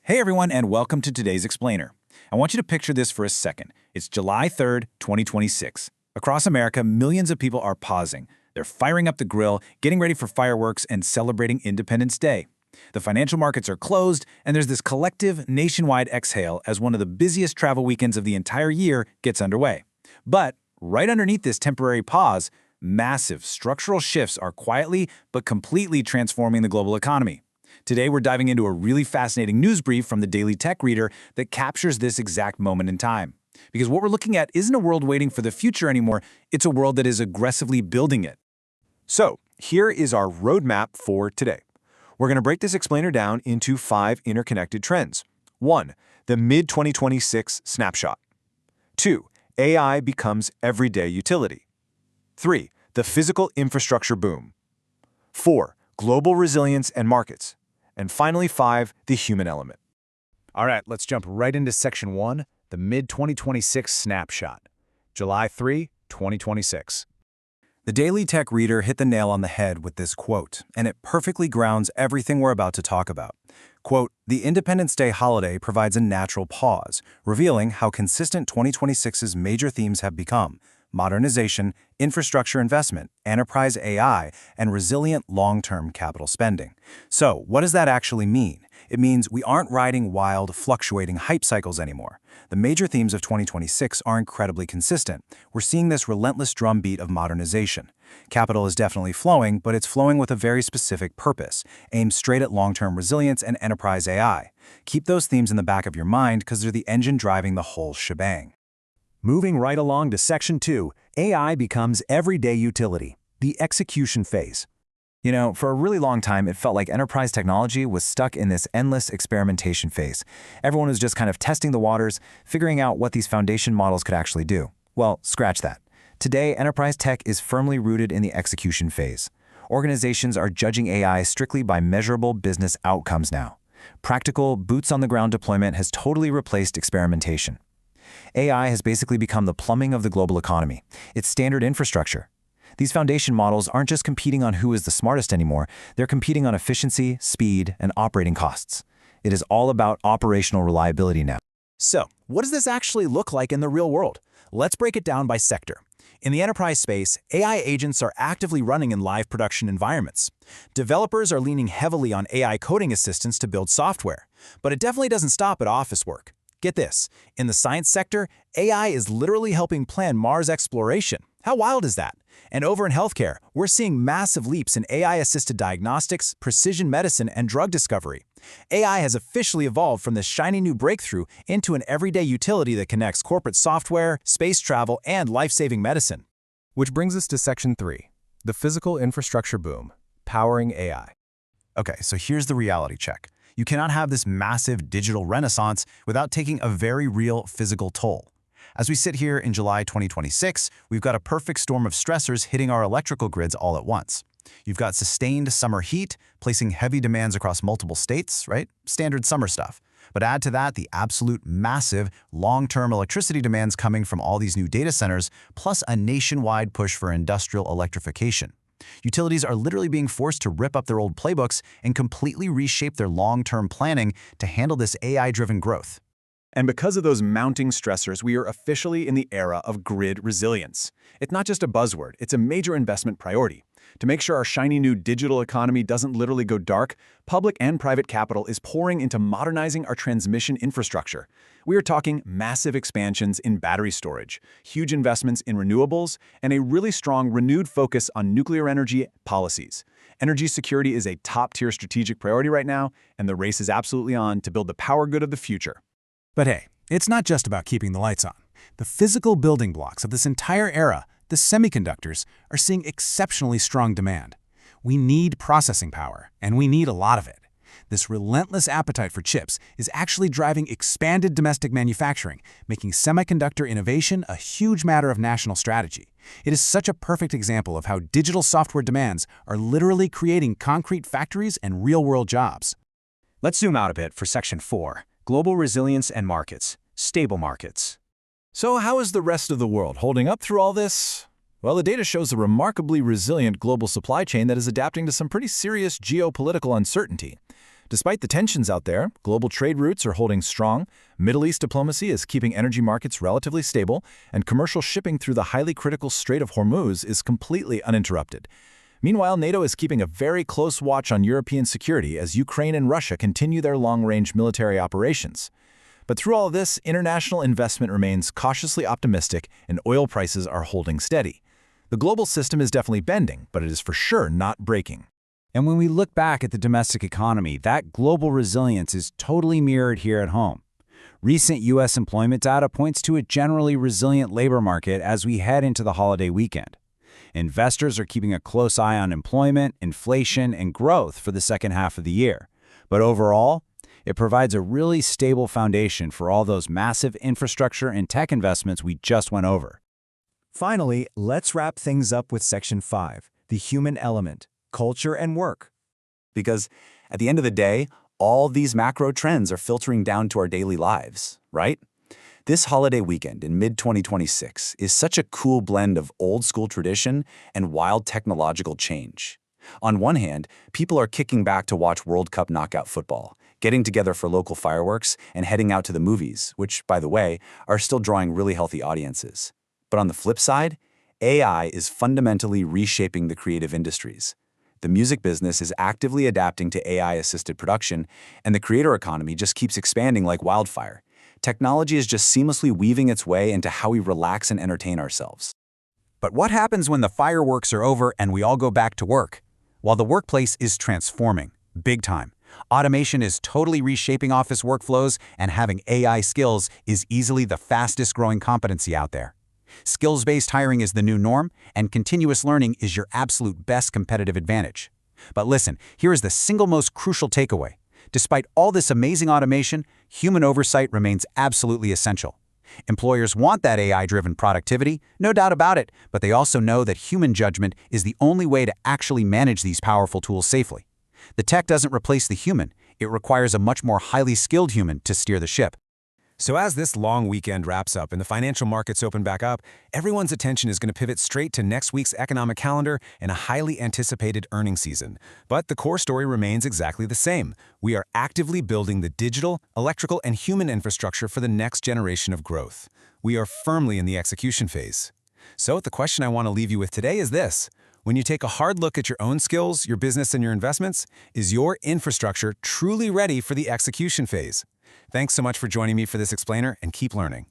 Hey everyone, and welcome to today's Explainer. I want you to picture this for a second. It's July 3rd, 2026. Across America, millions of people are pausing. They're firing up the grill, getting ready for fireworks, and celebrating Independence Day. The financial markets are closed, and there's this collective, nationwide exhale as one of the busiest travel weekends of the entire year gets underway. But right underneath this temporary pause, massive structural shifts are quietly but completely transforming the global economy. Today, we're diving into a really fascinating news brief from the Daily Tech Reader that captures this exact moment in time. Because what we're looking at isn't a world waiting for the future anymore, it's a world that is aggressively building it. So, here is our roadmap for today. We're going to break this explainer down into 5 interconnected trends. 1. The mid-2026 snapshot. 2. AI becomes everyday utility. 3. The physical infrastructure boom. 4. Global resilience and markets. And finally, 5. The human element. All right, let's jump right into Section 1, the mid-2026 snapshot. July 3, 2026. The Daily Tech Reader hit the nail on the head with this quote, and it perfectly grounds everything we're about to talk about. Quote, "The Independence Day holiday provides a natural pause, revealing how consistent 2026's major themes have become: modernization, infrastructure investment, enterprise AI, and resilient long-term capital spending." So, what does that actually mean? It means we aren't riding wild, fluctuating hype cycles anymore. The major themes of 2026 are incredibly consistent. We're seeing this relentless drumbeat of modernization. Capital is definitely flowing, but it's flowing with a very specific purpose, aimed straight at long-term resilience and enterprise AI. Keep those themes in the back of your mind because they're the engine driving the whole shebang. Moving right along to Section 2, AI becomes everyday utility, the execution phase. You know, for a really long time, it felt like enterprise technology was stuck in this endless experimentation phase. Everyone was just kind of testing the waters, figuring out what these foundation models could actually do. Well, scratch that. Today, enterprise tech is firmly rooted in the execution phase. Organizations are judging AI strictly by measurable business outcomes now. Practical, boots-on-the-ground deployment has totally replaced experimentation. AI has basically become the plumbing of the global economy. It's standard infrastructure. These foundation models aren't just competing on who is the smartest anymore, they're competing on efficiency, speed, and operating costs. It is all about operational reliability now. So, what does this actually look like in the real world? Let's break it down by sector. In the enterprise space, AI agents are actively running in live production environments. Developers are leaning heavily on AI coding assistants to build software, but it definitely doesn't stop at office work. Get this, in the science sector, AI is literally helping plan Mars exploration. How wild is that? And over in healthcare, we're seeing massive leaps in AI-assisted diagnostics, precision medicine, and drug discovery. AI has officially evolved from this shiny new breakthrough into an everyday utility that connects corporate software, space travel, and life-saving medicine. Which brings us to Section 3, the physical infrastructure boom, powering AI. Okay, so here's the reality check. You cannot have this massive digital renaissance without taking a very real physical toll. As we sit here in July 2026, we've got a perfect storm of stressors hitting our electrical grids all at once. You've got sustained summer heat, placing heavy demands across multiple states, right? Standard summer stuff. But add to that the absolute massive long-term electricity demands coming from all these new data centers, plus a nationwide push for industrial electrification. Utilities are literally being forced to rip up their old playbooks and completely reshape their long-term planning to handle this AI-driven growth. And because of those mounting stressors, we are officially in the era of grid resilience. It's not just a buzzword, it's a major investment priority. To make sure our shiny new digital economy doesn't literally go dark, public and private capital is pouring into modernizing our transmission infrastructure. We are talking massive expansions in battery storage, huge investments in renewables, and a really strong renewed focus on nuclear energy policies. Energy security is a top-tier strategic priority right now, and the race is absolutely on to build the power grid of the future. But hey, it's not just about keeping the lights on. The physical building blocks of this entire era, the semiconductors, are seeing exceptionally strong demand. We need processing power, and we need a lot of it. This relentless appetite for chips is actually driving expanded domestic manufacturing, making semiconductor innovation a huge matter of national strategy. It is such a perfect example of how digital software demands are literally creating concrete factories and real-world jobs. Let's zoom out a bit for Section 4, global resilience and markets, stable markets. So how is the rest of the world holding up through all this? Well, the data shows a remarkably resilient global supply chain that is adapting to some pretty serious geopolitical uncertainty. Despite the tensions out there, global trade routes are holding strong, Middle East diplomacy is keeping energy markets relatively stable, and commercial shipping through the highly critical Strait of Hormuz is completely uninterrupted. Meanwhile, NATO is keeping a very close watch on European security as Ukraine and Russia continue their long-range military operations. But through all of this, international investment remains cautiously optimistic and oil prices are holding steady. The global system is definitely bending, but it is for sure not breaking. And when we look back at the domestic economy, that global resilience is totally mirrored here at home. Recent U.S. employment data points to a generally resilient labor market as we head into the holiday weekend. Investors are keeping a close eye on employment, inflation, and growth for the second half of the year. But overall, it provides a really stable foundation for all those massive infrastructure and tech investments we just went over. Finally, let's wrap things up with Section 5, the human element, culture and work. Because at the end of the day, all these macro trends are filtering down to our daily lives, right? This holiday weekend in mid-2026 is such a cool blend of old-school tradition and wild technological change. On one hand, people are kicking back to watch World Cup knockout football, getting together for local fireworks, and heading out to the movies, which, by the way, are still drawing really healthy audiences. But on the flip side, AI is fundamentally reshaping the creative industries. The music business is actively adapting to AI-assisted production, and the creator economy just keeps expanding like wildfire. Technology is just seamlessly weaving its way into how we relax and entertain ourselves. But what happens when the fireworks are over and we all go back to work? While the workplace is transforming, big time. Automation is totally reshaping office workflows, and having AI skills is easily the fastest growing competency out there. Skills-based hiring is the new norm, and continuous learning is your absolute best competitive advantage. But listen, here is the single most crucial takeaway. Despite all this amazing automation, human oversight remains absolutely essential. Employers want that AI-driven productivity, no doubt about it, but they also know that human judgment is the only way to actually manage these powerful tools safely. The tech doesn't replace the human, it requires a much more highly skilled human to steer the ship. So as this long weekend wraps up and the financial markets open back up, everyone's attention is going to pivot straight to next week's economic calendar and a highly anticipated earnings season. But the core story remains exactly the same. We are actively building the digital, electrical, and human infrastructure for the next generation of growth. We are firmly in the execution phase. So the question I want to leave you with today is this. When you take a hard look at your own skills, your business, and your investments, is your infrastructure truly ready for the execution phase? Thanks so much for joining me for this explainer, and keep learning.